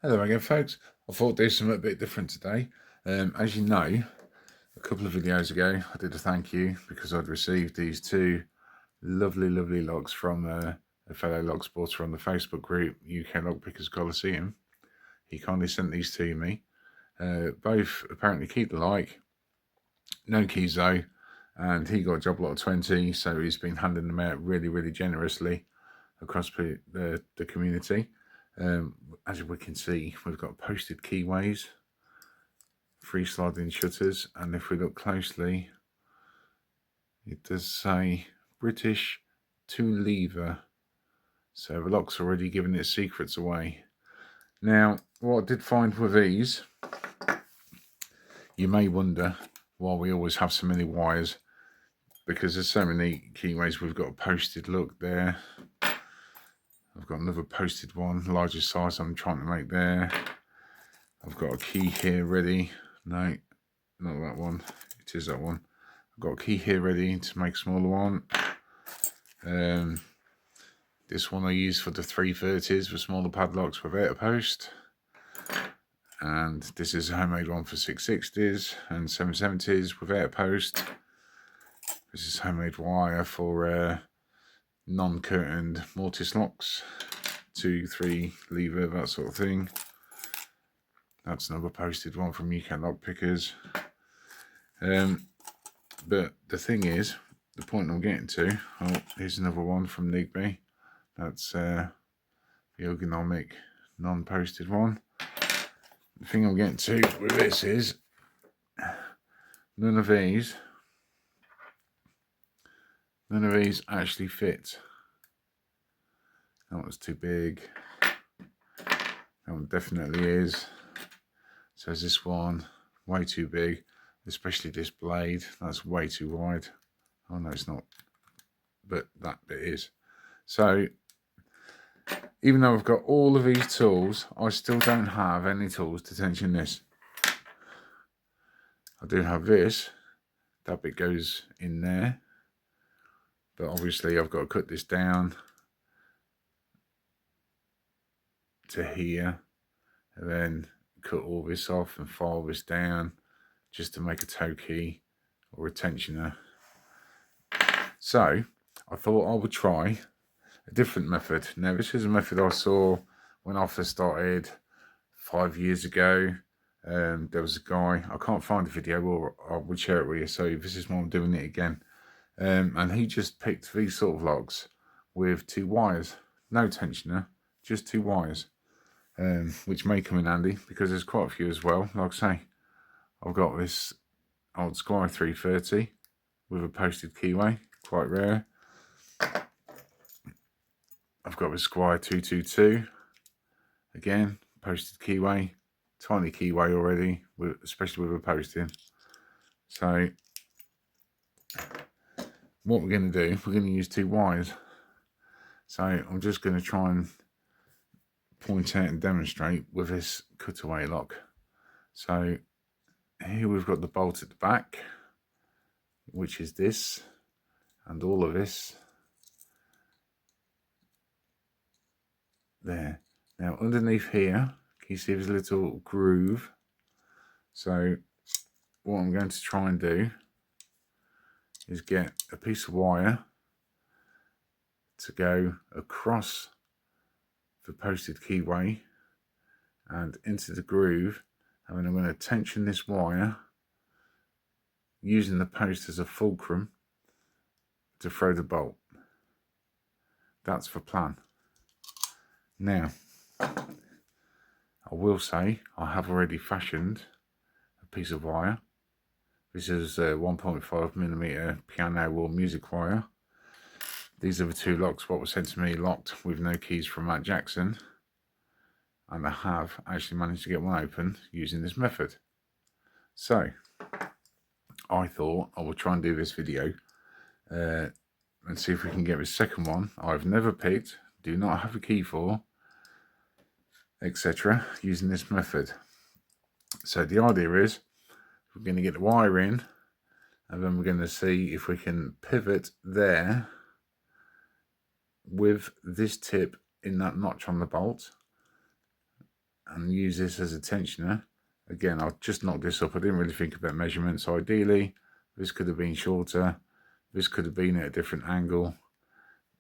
Hello again, folks. I thought I'd do something a bit different today. As you know, a couple of videos ago, I did a thank you because I'd received these two lovely locks from a fellow lock sporter on the Facebook group, UK Lock Pickers Coliseum. He kindly sent these to me. Both apparently keep the like, no keys though, and he got a job lot of 20, so he's been handing them out really generously across the community. As we can see, we've got posted keyways, free sliding shutters, and if we look closely, it does say British 2-lever. So the lock's already given its secrets away. Now, what I did find with these, you may wonder why we always have so many wires, because there's so many keyways. We've got a posted look there. I've got another posted one, largest size I'm trying to make there. I've got a key here ready. No, not that one. It is that one. I've got a key here ready to make a smaller one. This one I use for the 330s for smaller padlocks without a post. And this is a homemade one for 660s and 770s without a post. This is homemade wire for non-curtained mortise locks, 2, 3 lever, that sort of thing. That's another posted one from UK Lock Pickers. But the thing is, the point I'm getting to, oh, here's another one from Nigby. That's the ergonomic non-posted one. The thing I'm getting to with this is, none of these actually fit. That was too big. That one definitely is. So is this one way too big, especially this blade. That's way too wide. Oh no, it's not, but that bit is. So even though I've got all of these tools, I still don't have any tools to tension this. I do have this. That bit goes in there, but obviously I've got to cut this down to here, and then cut all this off and file this down just to make a toe key or a tensioner. So I thought I would try a different method. Now this is a method I saw when I first started 5 years ago. There was a guy, I can't find the video, or I would share it with you, so this is why I'm doing it again. And he just picked these sort of logs with 2 wires, no tensioner, just 2 wires, which may come in handy because there's quite a few as well. Like I say, I've got this old Squire 330 with a posted keyway, quite rare. I've got the Squire 222, again, posted keyway, tiny keyway already, especially with a posting. So what we're going to do, we're going to use 2 wires. So I'm just going to try and point out and demonstrate with this cutaway lock. So here we've got the bolt at the back, which is this, and all of this there. Now underneath here, can you see there's a little groove? So what I'm going to try and do is get a piece of wire to go across the posted keyway and into the groove, and then I'm going to tension this wire using the post as a fulcrum to throw the bolt. That's the plan. Now, I will say I have already fashioned a piece of wire. This is a 1.5mm piano or music wire. These are the 2 locks what was sent to me locked with no keys from Matt Jackson, and I have actually managed to get one open using this method. So I thought I would try and do this video and see if we can get this second one I've never picked, do not have a key for, etc., using this method. So the idea is we're going to get the wire in, and then we're going to see if we can pivot there with this tip in that notch on the bolt, and use this as a tensioner. Again, I'll just knock this up. I didn't really think about measurements. Ideally, this could have been shorter. This could have been at a different angle.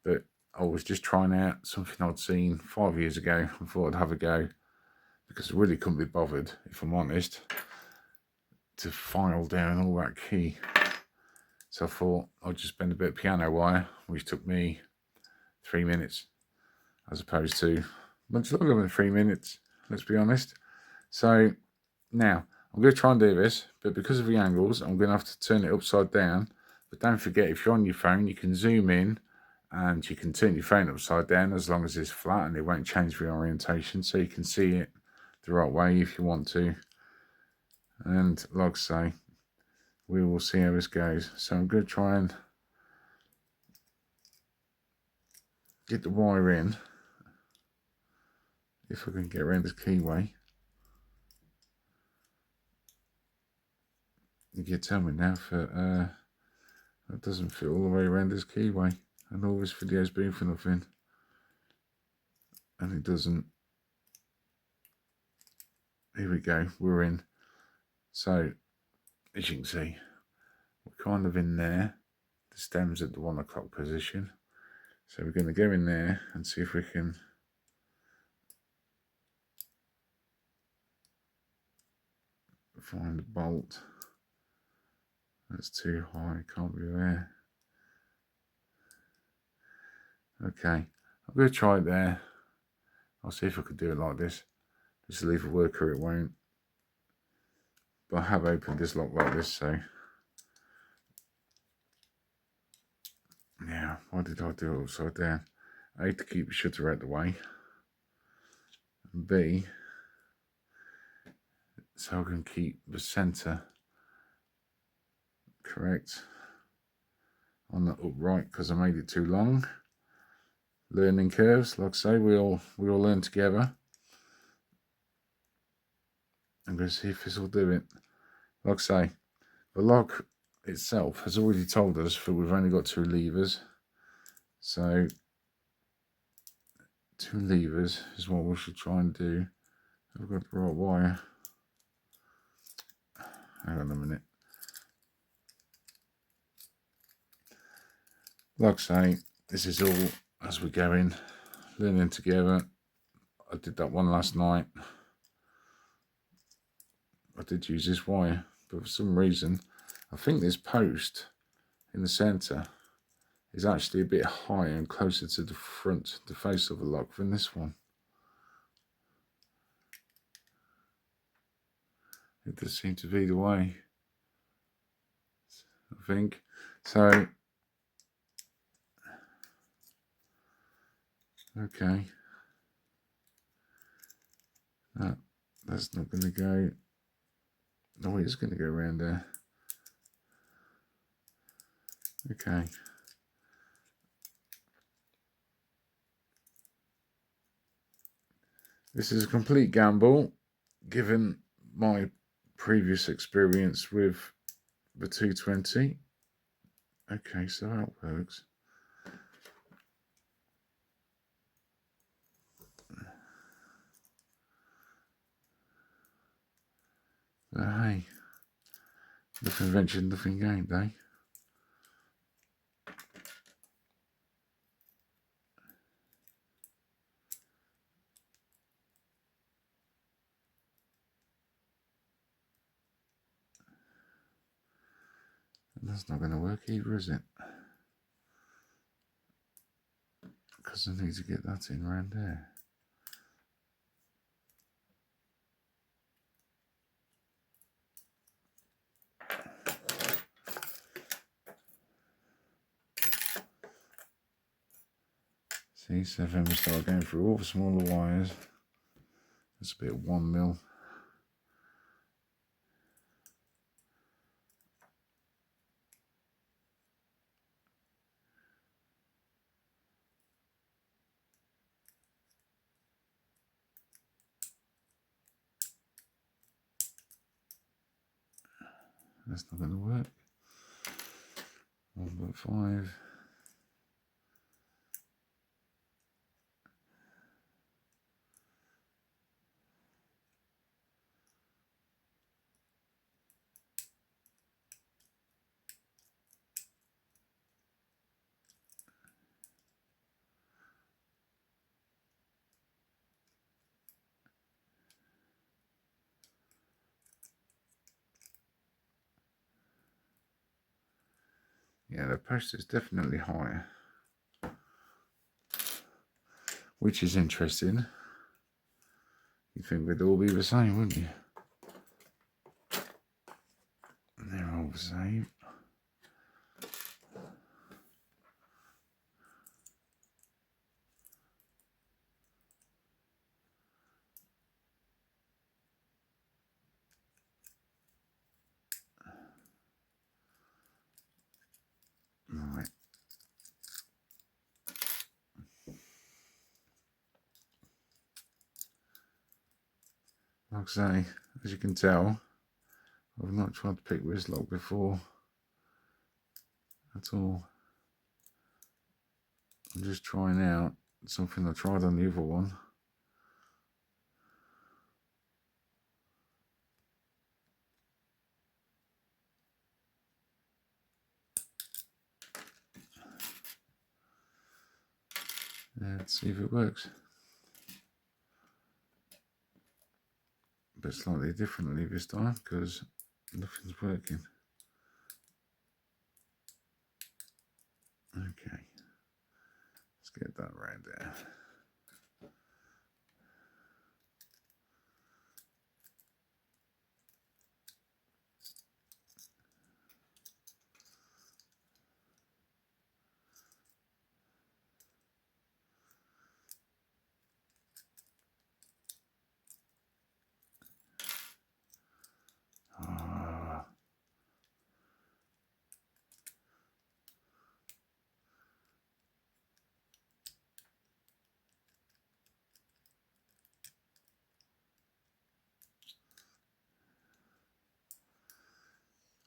But I was just trying out something I'd seen 5 years ago and thought I'd have a go, because I really couldn't be bothered, if I'm honest, to file down all that key. So I thought I'd just bend a bit of piano wire, which took me 3 minutes, as opposed to much longer than 3 minutes, let's be honest. So now I'm going to try and do this, but because of the angles, I'm going to have to turn it upside down. But don't forget, if you're on your phone, you can zoom in and you can turn your phone upside down as long as it's flat, and it won't change the orientation, so you can see it the right way if you want to. And like I say, we will see how this goes. So I'm going to try and get the wire in, if I can get around this keyway. You can tell me now if that doesn't fit all the way around this keyway, and all this video's been for nothing, and it doesn't. Here we go, we're in. So as you can see, we're kind of in there. The stem's at the 1 o'clock position, so we're going to go in there and see if we can find a bolt. That's too high, can't be there. Okay, I'm going to try it there. I'll see if I could do it like this. Just leave a worker, it won't. But I have opened this lock like this, so yeah, why did I do it upside down? A, to keep the shutter out the way, and B, so I can keep the centre correct on the upright, because I made it too long. Learning curves, like I say, we all learn together. I'm going to see if this will do it. Like I say, the lock itself has already told us that we've only got 2 levers. So 2 levers is what we should try and do. I've got the right wire. Hang on a minute. Like I say, this is all as we're going, learning together. I did that one last night. I did use this wire, but for some reason, I think this post in the centre is actually a bit higher and closer to the front, the face of the lock, than this one. It does seem to be the way, I think. So, okay. That's not going to go. No, it's going to go around there. Okay. This is a complete gamble, given my previous experience with the 220. Okay, so that works. But hey, nothing ventured, nothing gained, eh? And that's not going to work either, is it? Because I need to get that in around there. See, so then we start going through all the smaller wires. That's a bit of 1 mil. That's not going to work. 1.5. Yeah, the post is definitely higher, which is interesting. You'd think they'd all be the same, wouldn't you? And they're all the same. Right. Like I say, as you can tell, I've not tried to pick this lock before at all. I'm just trying out something I tried on the other one. Let's see if it works. But slightly differently this time because nothing's working. Okay, let's get that right there.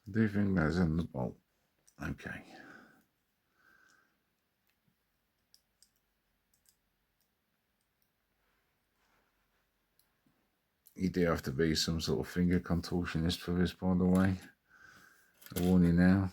I do think that's in the bolt. Okay. You do have to be some sort of finger contortionist for this, by the way. I warn you now.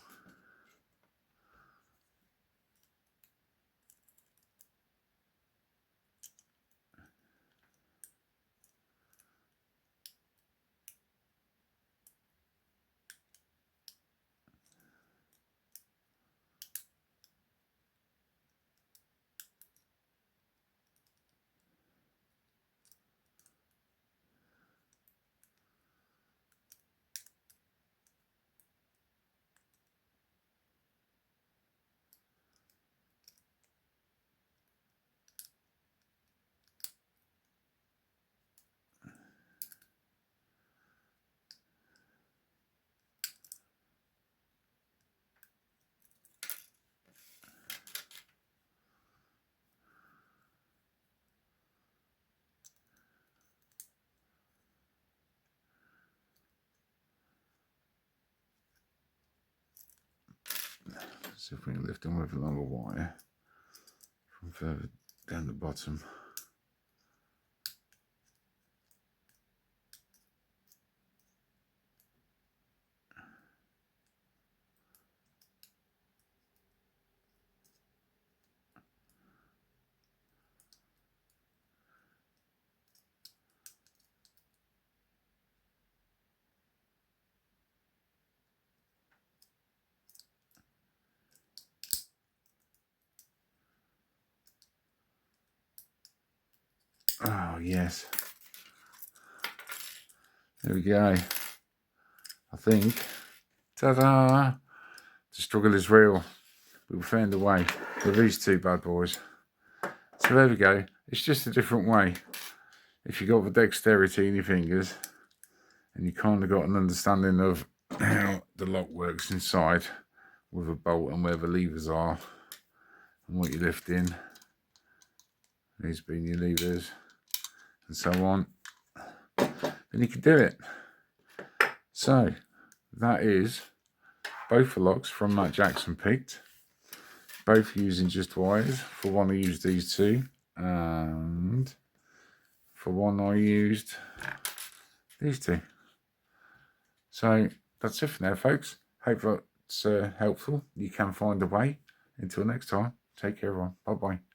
Let's see if we can lift them with a longer wire from further down the bottom. Oh, yes. There we go. I think. Ta-da! The struggle is real. We found a way with these two bad boys. So there we go. It's just a different way. If you got the dexterity in your fingers and you kind of got an understanding of how the lock works inside with a bolt and where the levers are and what you lift in, these being your levers and so on, then you can do it. So that is both the locks from Matt Jackson picked, both using just wires. For one I used these two, and for one I used these two. So that's it for now, folks. Hope that's helpful. You can find a way. Until next time, take care, everyone. Bye-bye.